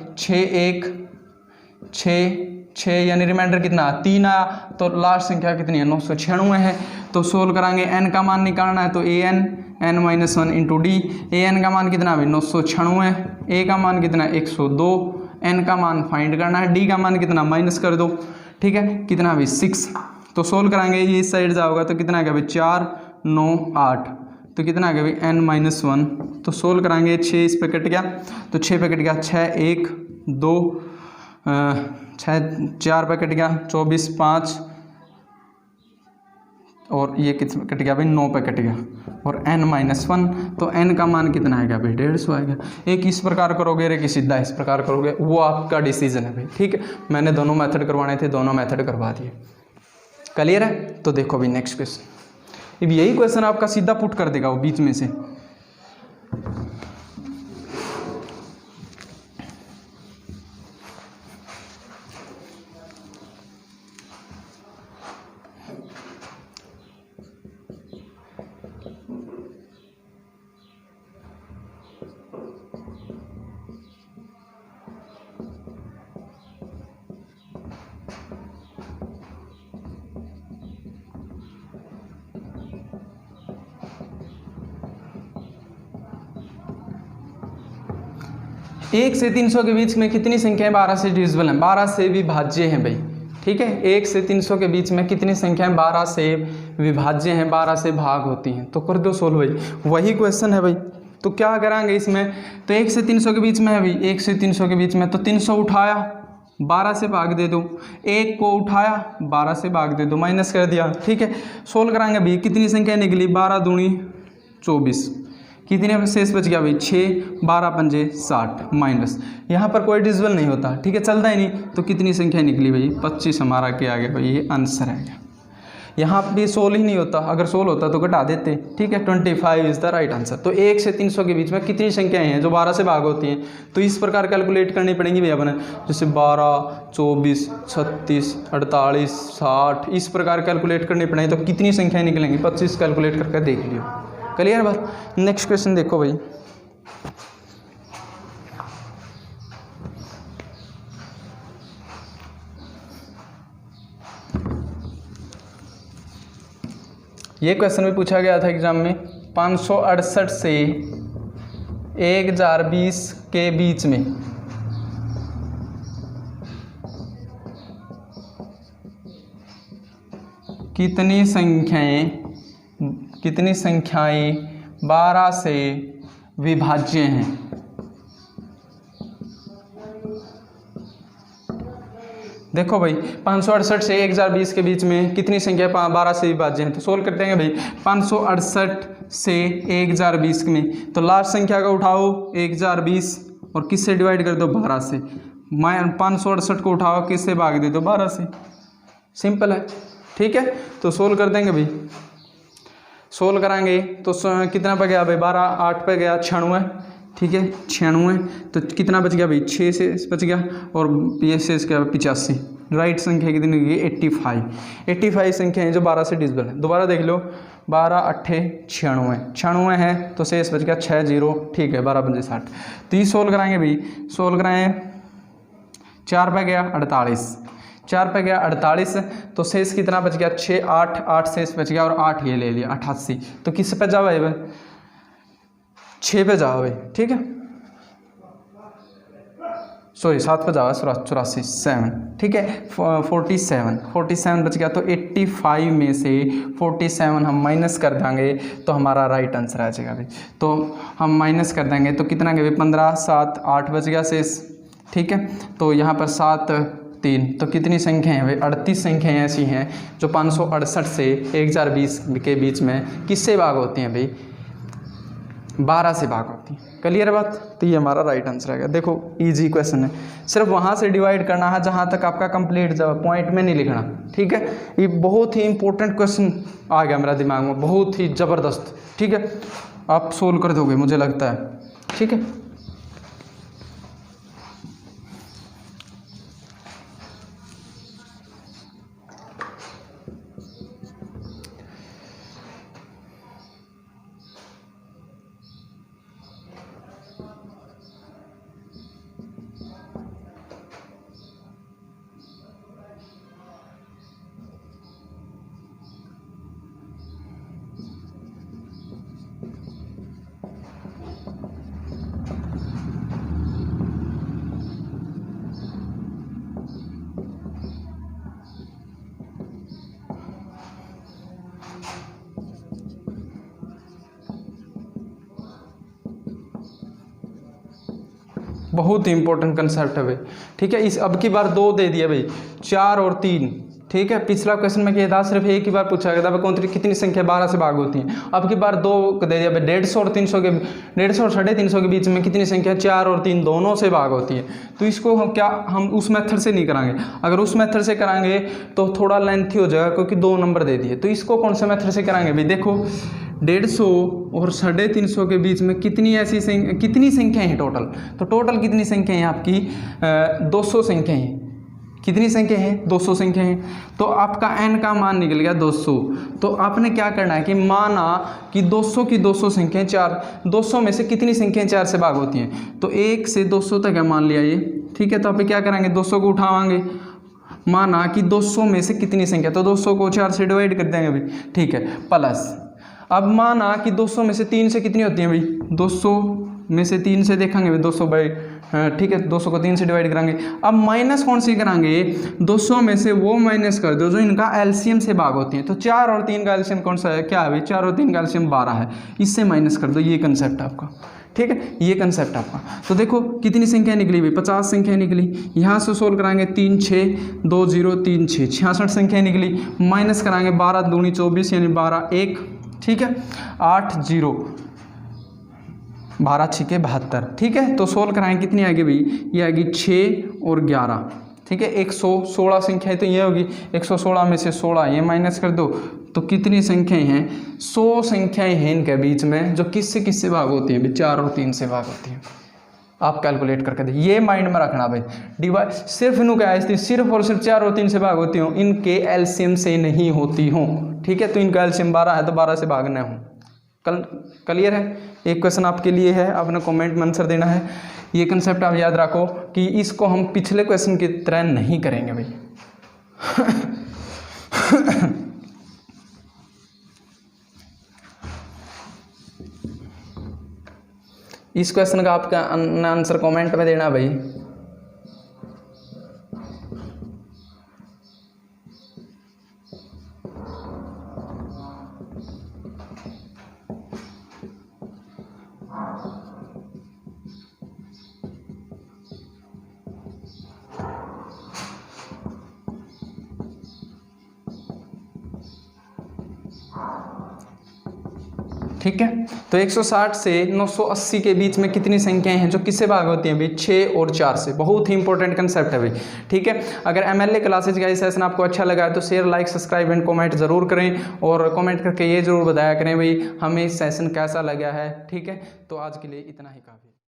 6 यानी रिमाइंडर कितना 3 आया, तो लास्ट संख्या कितनी है 996 है। तो सोल्व कराएंगे, n का मान निकालना है तो n-1 इंटू डी, an का मान कितना है 996, a का मान कितना है 102, n का मान फाइंड करना है, d का मान कितना माइनस कर दो, ठीक है, कितना भाई 6। तो सोल्व कराएंगे, ये इस साइड जाओगा तो कितना आ गया भाई 4 9 8, तो कितना आ गया भाई n-1, तो सोल्व कराएंगे 6 इस पे कट गया, तो 6 पे कट गया 6 1 2 6 4 पे कट गया 24 5, और ये कितना कट गया भाई 9 पे कट गया, और n-1, तो n का मान कितना आएगा भाई 150 आएगा। एक इस प्रकार करोगे, एक सीधा इस प्रकार करोगे, वो आपका डिसीजन है भाई, ठीक है। मैंने दोनों मेथड करवाने थे, दोनों मेथड करवा दिए, क्लियर है। तो देखो भाई नेक्स्ट क्वेश्चन, अब यही क्वेश्चन आपका सीधा पुट कर देगा वो बीच में से। एक से 300 के बीच में कितनी संख्याएं 12 से डिविजिबल हैं, 12 से विभाज्य हैं भाई, ठीक है। 1 से 300 के बीच में कितनी संख्याएं 12 से विभाज्य हैं, 12 से भाग होती हैं, तो कर दो सोल्व भाई, वही क्वेश्चन है भाई। तो क्या कराएंगे इसमें, तो 1 से 300 के बीच में है भाई, 1 से 300 के बीच में, तो 300 उठाया 12 से भाग दे दो, 1 को उठाया 12 से भाग दे दो, माइनस कर दिया, ठीक है। सोल्व कराएंगे भाई, कितनी संख्या निकली 12 दूनी 24, कितने शेष बच गया भाई 6 12 पंजे 60, माइनस, यहाँ पर कोई डिविजिबल नहीं होता, ठीक है, चलता ही नहीं, तो कितनी संख्या निकली भाई 25 हमारा क्या आ गया भाई, ये आंसर है। यहाँ भी सोल्व ही नहीं होता, अगर सोल्व होता तो घटा देते, ठीक है, 25 इज द राइट आंसर। तो 1 से 300 के बीच में कितनी संख्याएं हैं जो 12 से भाग होती हैं, तो इस प्रकार कैलकुलेट करनी पड़ेंगी भैया अपने, जैसे 12 24 36 48 60, इस प्रकार कैलकुलेट करनी पड़ेगी, तो कितनी संख्याएं निकलेंगी 25 कैलकुलेट करके देख लियो, क्लियर बात। नेक्स्ट क्वेश्चन देखो भाई, ये क्वेश्चन भी पूछा गया था एग्जाम में, 568 से 1020 के बीच में कितनी संख्याएं 12 से विभाज्य हैं। देखो भाई 568 से 1020 के बीच में कितनी संख्या 12 से विभाज्य हैं, तो सोल्व कर देंगे भाई। 568 से 1020 में, तो लास्ट संख्या का उठाओ 1020 और किससे डिवाइड कर दो 12 से, 568 को उठाओ किससे भाग दे दो 12 से, सिंपल है, ठीक है। तो सोल्व कर देंगे भाई, सोल्व कराएंगे तो कितना पे गया भाई 12 8 पे गया 96, ठीक है 96, तो कितना बच गया भाई 6 से बच गया, और ये से इसका 85, राइट संख्या कितनी होगी 85 संख्या है जो 12 से डिविजिबल है। दोबारा देख लो, 12 8 96 है, तो शेष बच गया 6 0, ठीक है 12 पंजे 60। तो ये सोल्व कराएंगे भाई, सोल्व कराएं, 4 पे गया 48, 4 पे गया 48, तो शेष कितना बच गया 6 8 शेष बच गया, और 8 ये ले लिया 88, तो किस पे जाओ भाई 6 पे जाओ भाई, ठीक है, सॉरी 7 पे जाओ 84 7, ठीक है 47 बच गया, तो 85 में से 47 हम माइनस कर देंगे तो हमारा राइट आंसर आ जाएगा भाई। तो हम माइनस कर देंगे तो कितना गया 15 7 8 बच गया शेष, ठीक है। तो यहाँ पर 7 3, तो कितनी संख्या है भाई 38 संख्याएँ ऐसी हैं जो 568 से 1020 के बीच में किससे भाग होती हैं भाई 12 से भाग होती हैं, क्लियर बात। तो ये हमारा राइट आंसर आ गया। देखो इजी क्वेश्चन है, सिर्फ वहाँ से डिवाइड करना है जहाँ तक आपका कंप्लीट जवाब, पॉइंट में नहीं लिखना, ठीक है। ये बहुत ही इंपॉर्टेंट क्वेश्चन आ गया मेरा दिमाग में, बहुत ही ज़बरदस्त, ठीक है, आप सोल्व कर दोगे मुझे लगता है, ठीक है। बहुत ही इंपॉर्टेंट कंसेप्ट है भाई, ठीक है। इस अब की बार 2 दे दिया भाई, 4 और 3, ठीक है। पिछला क्वेश्चन में क्या था, सिर्फ एक ही बार पूछा गया था कौन कितनी संख्या 12 से भाग होती है। अब की बार 2 दे दिया भाई, 150 और 300 के 150 और 350 के बीच में कितनी संख्या 4 और 3 दोनों से भाग होती है। तो इसको हम उस मेथड से नहीं कराएंगे, अगर उस मेथड से कराएंगे तो थोड़ा लेंथी हो जाएगा, क्योंकि 2 नंबर दे दिए। तो इसको कौन से मेथड से कराएंगे भाई, देखो 150 और 350 के बीच में कितनी संख्याएं हैं टोटल। तो टोटल कितनी संख्या है आपकी 200 संख्या है। कितनी संख्या है 200 संख्या है। तो आपका n का मान निकल गया 200। तो आपने क्या करना है कि माना कि 200 की 200 संख्याएं 4, 200 में से कितनी संख्याएं 4 से भाग होती हैं, तो 1 से 200 तक है मान लिया ये, ठीक है। तो आप क्या करेंगे 200 को उठावाएंगे, माना कि 200 में से कितनी संख्या, तो 200 को 4 से डिवाइड कर देंगे भाई, ठीक है, प्लस। अब माना कि 200 में से 3 से कितनी होती है भाई, 200 में से 3 से देखेंगे भाई 200 बाई, ठीक है, 200 को 3 से डिवाइड कराएंगे। अब माइनस कौन सी कराएंगे, 200 में से वो माइनस कर दो जो इनका एलसीएम से भाग होती है। तो 4 और 3 का एलसीएम कौन सा है, क्या है भाई, 4 और 3 का एलसीएम 12 है, इससे माइनस कर दो। ये कंसेप्ट आपका, ठीक है, ये कंसेप्ट आपका। तो देखो कितनी संख्या निकली भाई, 50 संख्या निकली। यहाँ से सोल्व कराएंगे 3 6 2 0 3 6, 66 संख्या निकली। माइनस कराएंगे 12 दूनी 24 यानी 12 1, ठीक है, 8 0 12 6 72, ठीक है। तो सोल्व कराएंगे कितनी आएगी भाई, ये आएगी 6 और 11, ठीक है, 116 संख्या है। तो ये होगी 116 में से 16 ये माइनस कर दो, तो कितनी संख्याएं हैं, 100 संख्याएं हैं इनके बीच में जो किससे भाग होती हैं, 4 और 3 से भाग होती हैं। आप कैलकुलेट करके देखिए, ये माइंड में रखना भाई। डिवाइड सिर्फ इनू क्या है, सिर्फ और सिर्फ 4 और 3 से भाग होती हूँ, इनके एलसीएम से नहीं होती हूँ, ठीक है। तो इनका एलसीएम 12 है, तो 12 से भागना हूँ। क्लियर है। एक क्वेश्चन आपके लिए है, आपने कमेंट में आंसर देना है। ये कंसेप्ट आप याद रखो कि इसको हम पिछले क्वेश्चन की तरह नहीं करेंगे भाई। इस क्वेश्चन का आपका आंसर कमेंट में देना भाई। ठीक है, तो 160 से 980 के बीच में कितनी संख्याएं हैं जो किससे भाग होती हैं भाई, 6 और 4 से। बहुत ही इंपॉर्टेंट कंसेप्ट है भाई, ठीक है। अगर एमएलए क्लासेज का ये सेशन आपको अच्छा लगा है तो share like subscribe and comment जरूर करें, और कमेंट करके ये जरूर बताया करें भाई हमें सेशन कैसा लगा है, ठीक है। तो आज के लिए इतना ही काफ़ी।